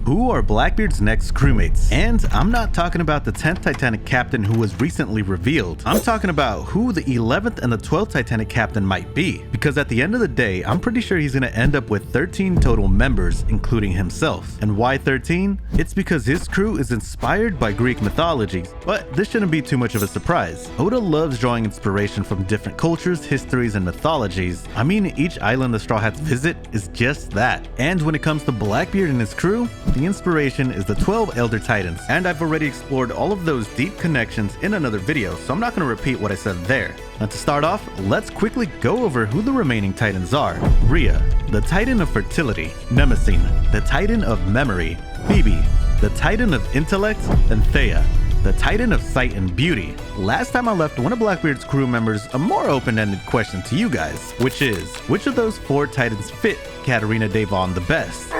Who are Blackbeard's next crewmates? And I'm not talking about the 10th Titanic captain who was recently revealed. I'm talking about who the 11th and the 12th Titanic captain might be. Because at the end of the day, I'm pretty sure he's gonna end up with 13 total members, including himself. And why 13? It's because his crew is inspired by Greek mythology. But this shouldn't be too much of a surprise. Oda loves drawing inspiration from different cultures, histories, and mythologies. I mean, each island the Straw Hats visit is just that. And when it comes to Blackbeard and his crew, the inspiration is the 12 Elder Titans, and I've already explored all of those deep connections in another video, so I'm not going to repeat what I said there. Now to start off, let's quickly go over who the remaining Titans are. Rhea, the Titan of Fertility. Nemesis, the Titan of Memory. Phoebe, the Titan of Intellect. And Thea, the Titan of Sight and Beauty. Last time I left one of Blackbeard's crew members a more open-ended question to you guys, which is, which of those 4 Titans fit Katarina Devon the best?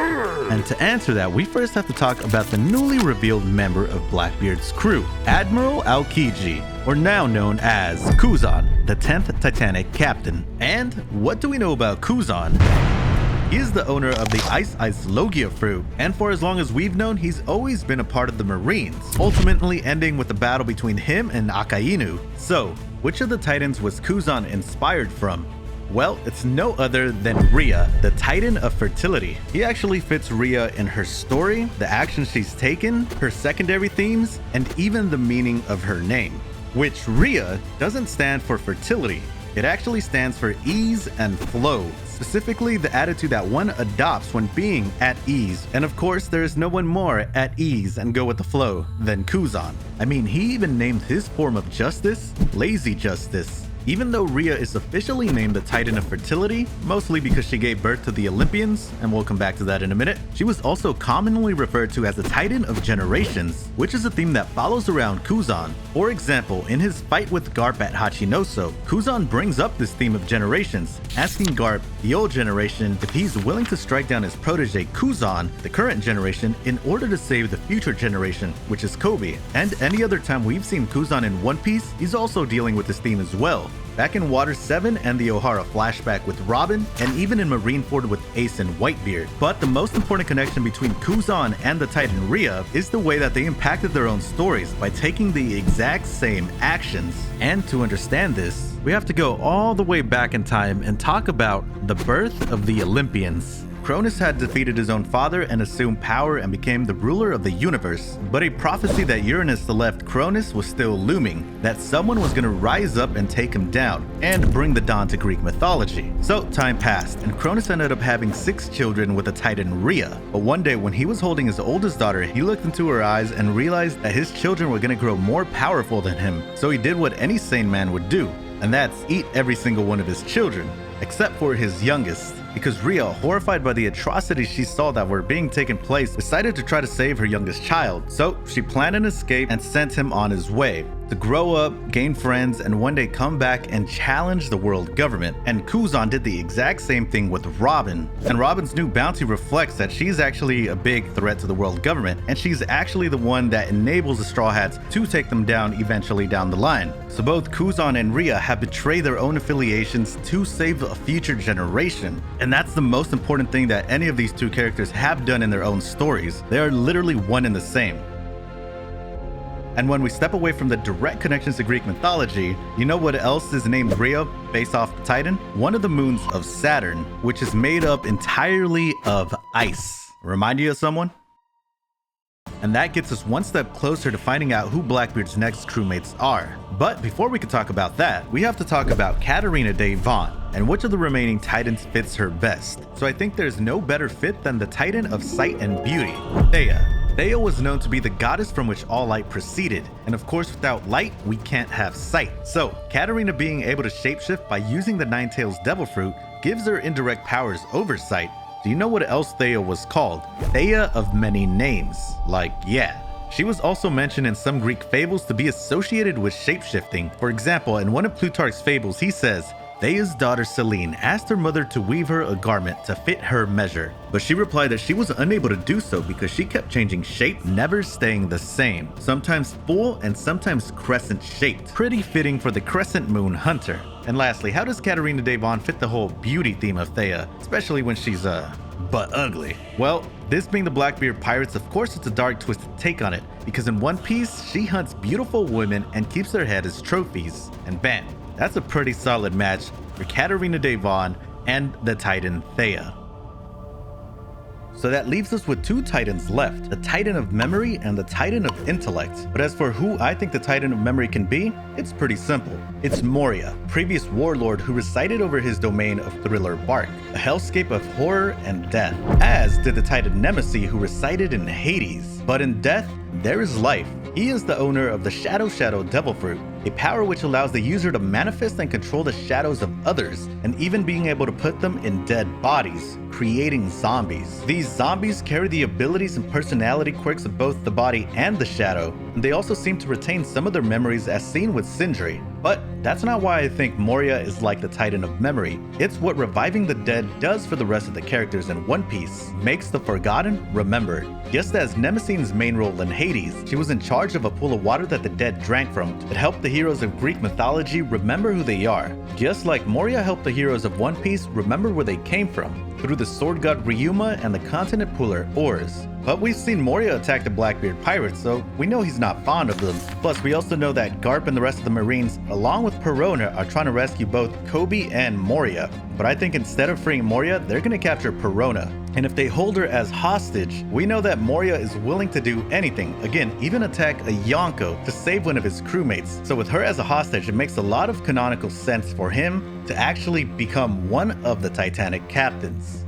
And to answer that, we first have to talk about the newly revealed member of Blackbeard's crew, Admiral Aokiji, or now known as Kuzan, the 10th Titanic captain. And what do we know about Kuzan? He is the owner of the Ice Logia fruit, and for as long as we've known, he's always been a part of the Marines, ultimately ending with a battle between him and Akainu. So, which of the Titans was Kuzan inspired from? Well, it's no other than Rhea, the Titan of Fertility. He actually fits Rhea in her story, the actions she's taken, her secondary themes, and even the meaning of her name. Which Rhea doesn't stand for fertility. It actually stands for ease and flow, specifically the attitude that one adopts when being at ease. And of course, there is no one more at ease and go with the flow than Kuzan. I mean, he even named his form of justice Lazy Justice. Even though Rhea is officially named the Titan of Fertility, mostly because she gave birth to the Olympians, and we'll come back to that in a minute, she was also commonly referred to as the Titan of Generations, which is a theme that follows around Kuzan. For example, in his fight with Garp at Hachinoso, Kuzan brings up this theme of generations, asking Garp, the old generation, if he's willing to strike down his protege Kuzan, the current generation, in order to save the future generation, which is Kobe. And any other time we've seen Kuzan in One Piece, he's also dealing with this theme as well. Back in Water 7 and the Ohara flashback with Robin, and even in Marineford with Ace and Whitebeard. But the most important connection between Kuzan and the Titan Rhea is the way that they impacted their own stories by taking the exact same actions. And to understand this, we have to go all the way back in time and talk about the birth of the Olympians. Cronus had defeated his own father and assumed power and became the ruler of the universe. But a prophecy that Uranus left Cronus was still looming, that someone was going to rise up and take him down, and bring the dawn to Greek mythology. So time passed, and Cronus ended up having 6 children with the Titan Rhea. But one day when he was holding his oldest daughter, he looked into her eyes and realized that his children were going to grow more powerful than him. So he did what any sane man would do, and that's eat every single one of his children, except for his youngest. Because Rhea, horrified by the atrocities she saw that were being taken place, decided to try to save her youngest child. So she planned an escape and sent him on his way to grow up, gain friends, and one day come back and challenge the world government. And Kuzan did the exact same thing with Robin. And Robin's new bounty reflects that she's actually a big threat to the world government, and she's actually the one that enables the Straw Hats to take them down eventually down the line. So both Kuzan and Rhea have betrayed their own affiliations to save a future generation. And that's the most important thing that any of these 2 characters have done in their own stories. They are literally one and the same. And when we step away from the direct connections to Greek mythology, you know what else is named Rhea based off Titan? One of the moons of Saturn, which is made up entirely of ice. Remind you of someone? And that gets us one step closer to finding out who Blackbeard's next crewmates are. But before we can talk about that, we have to talk about Katarina Devon and which of the remaining Titans fits her best. So I think there's no better fit than the Titan of Sight and Beauty, Thea. Thea was known to be the goddess from which all light proceeded, and of course without light, we can't have sight. So, Katarina being able to shapeshift by using the Nine-Tails Devil Fruit gives her indirect powers over sight. Do you know what else Thea was called? Thea of many names. Like, yeah. She was also mentioned in some Greek fables to be associated with shapeshifting. For example, in one of Plutarch's fables, he says, Thea's daughter Selene asked her mother to weave her a garment to fit her measure, but she replied that she was unable to do so because she kept changing shape, never staying the same, sometimes full and sometimes crescent shaped. Pretty fitting for the crescent moon hunter. And lastly, how does Katarina Devon fit the whole beauty theme of Thea, especially when she's but ugly. Well, this being the Blackbeard pirates, of course it's a dark twisted take on it, because in One Piece, she hunts beautiful women and keeps their head as trophies. And bam, that's a pretty solid match for Katarina Devon and the Titan Thea. So that leaves us with two Titans left, the Titan of Memory and the Titan of Intellect. But as for who I think the Titan of Memory can be, it's pretty simple. It's Moria, previous warlord who resided over his domain of Thriller Bark, a hellscape of horror and death, as did the Titan Nemesis who resided in Hades. But in death, there is life. He is the owner of the Shadow Devil Fruit, a power which allows the user to manifest and control the shadows of others, and even being able to put them in dead bodies, creating zombies. These zombies carry the abilities and personality quirks of both the body and the shadow, and they also seem to retain some of their memories as seen with Sindri. But that's not why I think Moria is like the Titan of Memory. It's what reviving the dead does for the rest of the characters in One Piece, makes the forgotten remembered. Just as Nemesine's main role in Hades, she was in charge of a pool of water that the dead drank from. It helped the heroes of Greek mythology remember who they are, just like Moria helped the heroes of One Piece remember where they came from, through the sword god Ryuma and the continent puller Oars. But we've seen Moria attack the Blackbeard pirates, so we know he's not fond of them. Plus, we also know that Garp and the rest of the Marines, along with Perona, are trying to rescue both Kobe and Moria. But I think instead of freeing Moria, they're gonna capture Perona. And if they hold her as hostage, we know that Moria is willing to do anything, again, even attack a Yonko to save one of his crewmates. So with her as a hostage, it makes a lot of canonical sense for him to actually become one of the Titanic captains.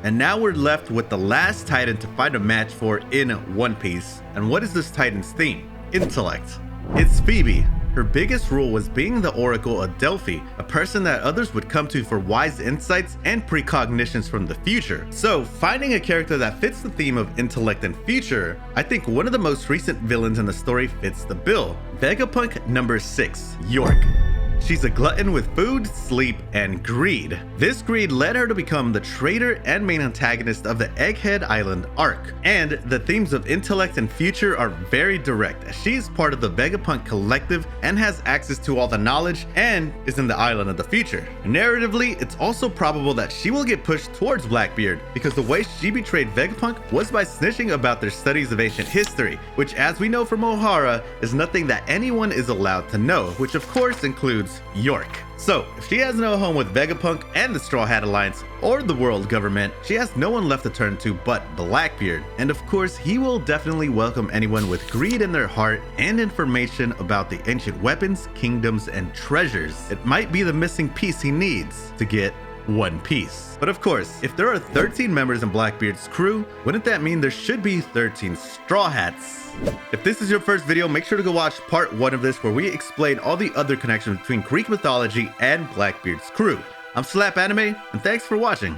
And now we're left with the last Titan to find a match for in One Piece. And what is this Titan's theme? Intellect. It's Phoebe. Her biggest role was being the Oracle of Delphi, a person that others would come to for wise insights and precognitions from the future. So finding a character that fits the theme of intellect and future, I think one of the most recent villains in the story fits the bill. Vegapunk number 6, York. She's a glutton with food, sleep, and greed. This greed led her to become the traitor and main antagonist of the Egghead Island arc. And the themes of intellect and future are very direct, as she is part of the Vegapunk collective and has access to all the knowledge and is in the island of the future. Narratively, it's also probable that she will get pushed towards Blackbeard, because the way she betrayed Vegapunk was by snitching about their studies of ancient history, which as we know from O'Hara is nothing that anyone is allowed to know, which of course includes York. So, if she has no home with Vegapunk and the Straw Hat Alliance or the world government, she has no one left to turn to but Blackbeard. And of course, he will definitely welcome anyone with greed in their heart and information about the ancient weapons, kingdoms, and treasures. It might be the missing piece he needs to get One Piece. But of course, if there are 13 members in Blackbeard's crew, wouldn't that mean there should be 13 Straw Hats? If this is your first video, make sure to go watch part 1 of this where we explain all the other connections between Greek mythology and Blackbeard's crew. I'm Slap Anime, and thanks for watching.